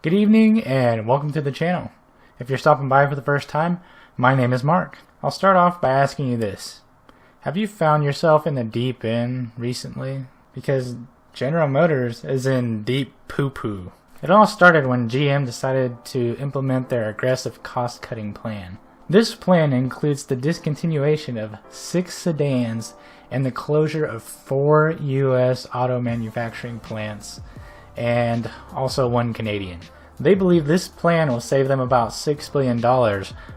Good evening and welcome to the channel. If you're stopping by for the first time, my name is Mark. I'll start off by asking you this. Have you found yourself in the deep end recently? Because General Motors is in deep poo-poo. It all started when GM decided to implement their aggressive cost-cutting plan. This plan includes the discontinuation of 6 sedans and the closure of 4 U.S. auto manufacturing plants, and also 1 Canadian. They believe this plan will save them about $6 billion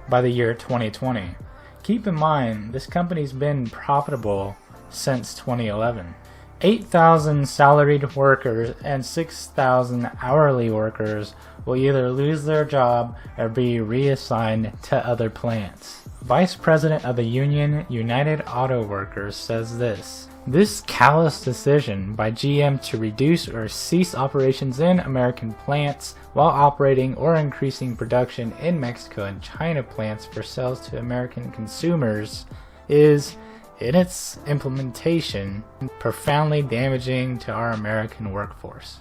by the year 2020. Keep in mind, this company's been profitable since 2011. 8,000 salaried workers and 6,000 hourly workers will either lose their job or be reassigned to other plants. Vice President of the union United Auto Workers says this: "This callous decision by GM to reduce or cease operations in American plants while operating or increasing production in Mexico and China plants for sales to American consumers is, in its implementation, profoundly damaging to our American workforce."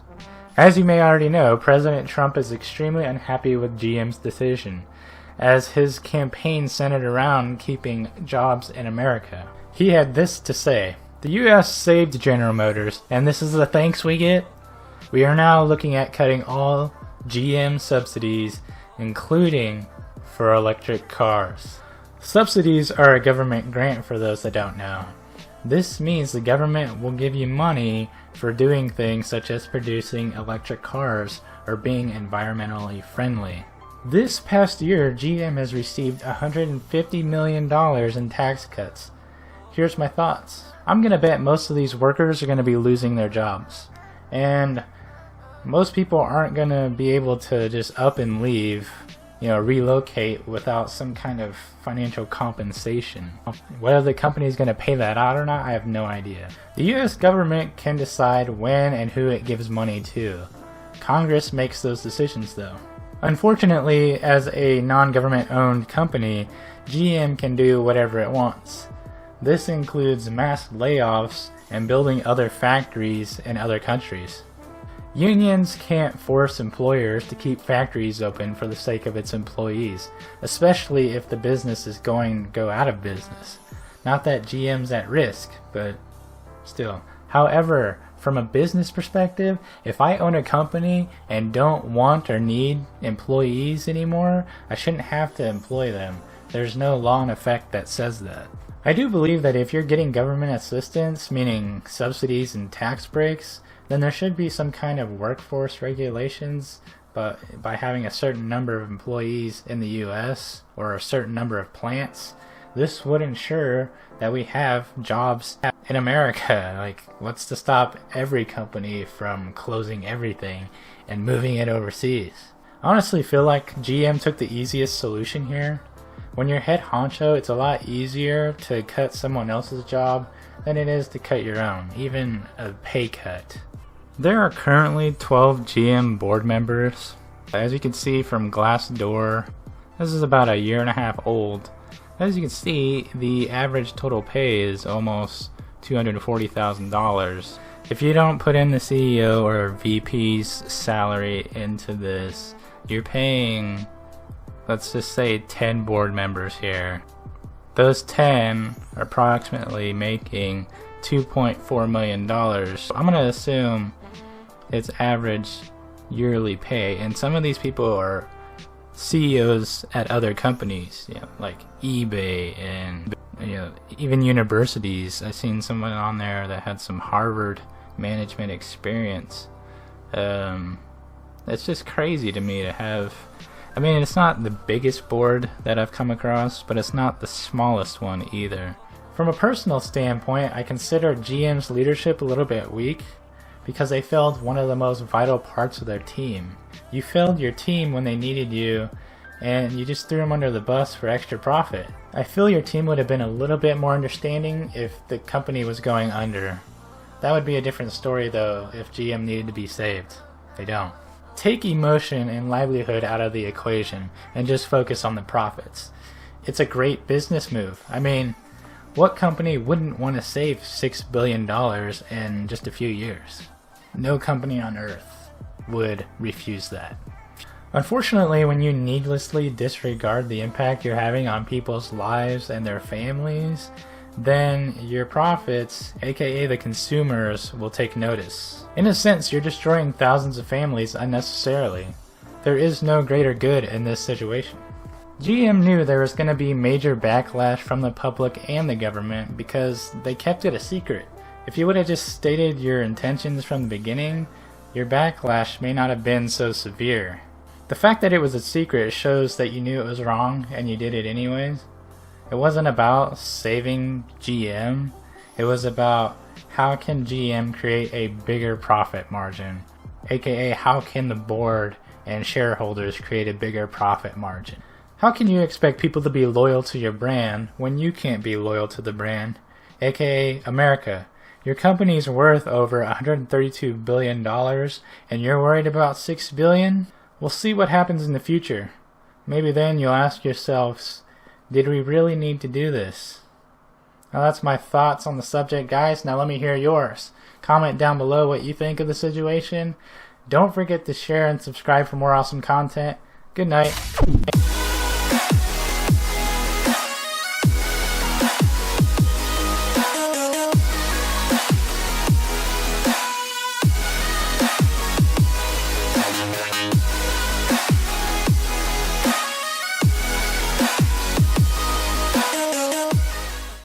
As you may already know, President Trump is extremely unhappy with GM's decision, as his campaign centered around keeping jobs in America. He had this to say: "The U.S. saved General Motors, and this is the thanks we get. We are now looking at cutting all GM subsidies, including for electric cars." Subsidies are a government grant for those that don't know. This means the government will give you money for doing things such as producing electric cars or being environmentally friendly. This past year, GM has received $150 million in tax cuts. Here's my thoughts. I'm going to bet most of these workers are going to be losing their jobs. And most people aren't going to be able to just up and leave, relocate without some kind of financial compensation. Whether the company is going to pay that out or not, I have no idea. The U.S. government can decide when and who it gives money to. Congress makes those decisions though. Unfortunately, as a non-government owned company, GM can do whatever it wants. This includes mass layoffs and building other factories in other countries. Unions can't force employers to keep factories open for the sake of its employees, especially if the business is going to go out of business. Not that GM's at risk, but still. However, from a business perspective, if I own a company and don't want or need employees anymore, I shouldn't have to employ them. There's no law in effect that says that. I do believe that if you're getting government assistance, meaning subsidies and tax breaks, then there should be some kind of workforce regulations, but by having a certain number of employees in the US or a certain number of plants, this would ensure that we have jobs in America. Like, what's to stop every company from closing everything and moving it overseas? I honestly feel like GM took the easiest solution here. When you're head honcho, it's a lot easier to cut someone else's job than it is to cut your own, even a pay cut. There are currently 12 GM board members. As you can see from Glassdoor, this is about a year and a half old. As you can see, the average total pay is almost $240,000. If you don't put in the CEO or VP's salary into this, you're paying, let's just say, 10 board members here. Those 10 are approximately making $2.4 million. I'm going to assume it's average yearly pay, and some of these people are CEOs at other companies, like eBay and even universities. I've seen someone on there that had some Harvard management experience. It's just crazy to me to have. I mean, it's not the biggest board that I've come across, but it's not the smallest one either. From a personal standpoint, I consider GM's leadership a little bit weak, because they failed one of the most vital parts of their team. You failed your team when they needed you, and you just threw them under the bus for extra profit. I feel your team would have been a little bit more understanding if the company was going under. That would be a different story though if GM needed to be saved. They don't. Take emotion and livelihood out of the equation and just focus on the profits. It's a great business move. I mean, what company wouldn't want to save $6 billion in just a few years? No company on earth would refuse that. Unfortunately, when you needlessly disregard the impact you're having on people's lives and their families, then your profits, aka the consumers, will take notice. In a sense, you're destroying thousands of families unnecessarily. There is no greater good in this situation. GM knew there was going to be major backlash from the public and the government because they kept it a secret. If you would have just stated your intentions from the beginning, your backlash may not have been so severe. The fact that it was a secret shows that you knew it was wrong and you did it anyways. It wasn't about saving GM, it was about how can GM create a bigger profit margin, aka how can the board and shareholders create a bigger profit margin. How can you expect people to be loyal to your brand when you can't be loyal to the brand, aka America? Your company's worth over $132 billion and you're worried about $6 billion? We'll see what happens in the future. Maybe then you'll ask yourselves, did we really need to do this? Now that's my thoughts on the subject, guys. Now let me hear yours. Comment down below what you think of the situation. Don't forget to share and subscribe for more awesome content. Good night.